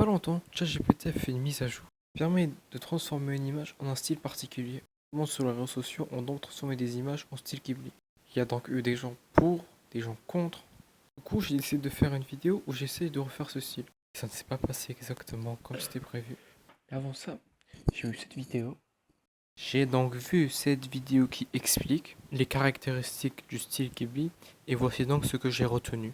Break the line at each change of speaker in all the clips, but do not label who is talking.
pas longtemps, ChatGPT a fait une mise à jour qui permet de transformer une image en un style particulier. Comment sur les réseaux sociaux on donc transformer des images en style Ghibli. Il y a donc eu des gens pour, des gens contre. Du coup, j'ai décidé de faire une vidéo où j'essaie de refaire ce style. Ça ne s'est pas passé exactement comme c'était prévu. Mais avant ça, j'ai eu cette vidéo. J'ai donc vu cette vidéo qui explique les caractéristiques du style Ghibli et voici donc ce que j'ai retenu.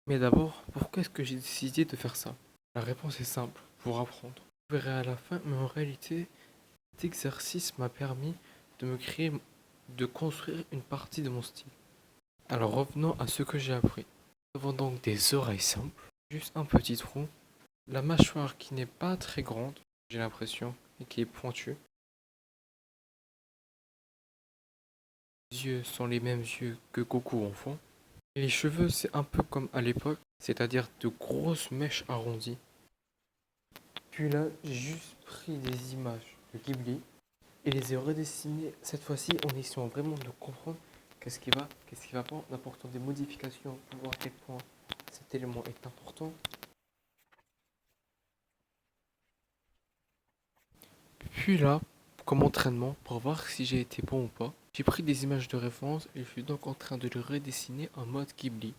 Mais d'abord, pourquoi est-ce que j'ai décidé de faire ça? La réponse est simple, pour apprendre. Vous verrez à la fin, mais en réalité, cet exercice m'a permis de me créer, de construire une partie de mon style. Alors revenons à ce que j'ai appris. Nous avons donc des oreilles simples, juste un petit trou, la mâchoire qui n'est pas très grande, j'ai l'impression, et qui est pointue. Les yeux sont les mêmes yeux que Goku enfant. Et les cheveux, c'est un peu comme à l'époque, c'est-à-dire de grosses mèches arrondies. Puis là, j'ai juste pris des images de Ghibli et les ai redessinées cette fois-ci en essayant vraiment de comprendre qu'est-ce qui va pas, en apportant des modifications pour voir à quel point cet élément est important. Puis là, comme entraînement, pour voir si j'ai été bon ou pas, j'ai pris des images de référence et je suis donc en train de les redessiner en mode Ghibli.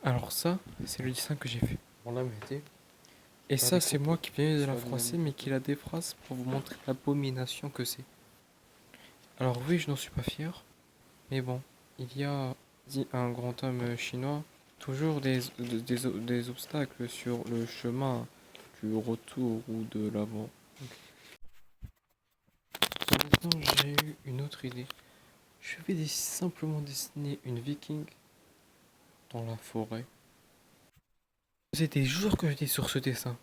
Alors ça, c'est le dessin que j'ai fait. On l'a metté. Et ça, c'est moi qui viens de la froisser, mais qui la défrasse pour vous montrer l'abomination que c'est. Alors oui, je n'en suis pas fier, mais bon, il y a, dit un grand homme chinois, toujours des obstacles sur le chemin du retour ou de l'avant. Maintenant, j'ai eu une autre idée. Je vais simplement dessiner une viking dans la forêt. C'était des jours que j'étais sur ce dessin.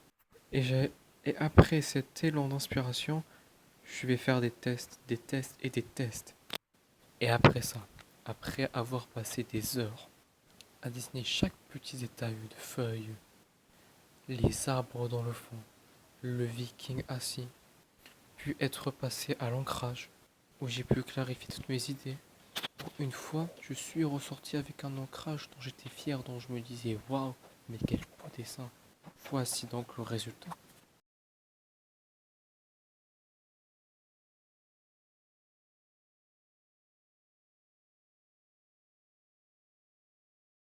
Et après cet élan d'inspiration, je vais faire des tests, des tests et des tests. Et après ça, après avoir passé des heures à dessiner chaque petit détail de feuilles, les arbres dans le fond, le viking assis, puis être passé à l'ancrage, où j'ai pu clarifier toutes mes idées. Une fois, je suis ressorti avec un ancrage dont j'étais fier, dont je me disais waouh, mais quel beau dessin. Voici donc le résultat.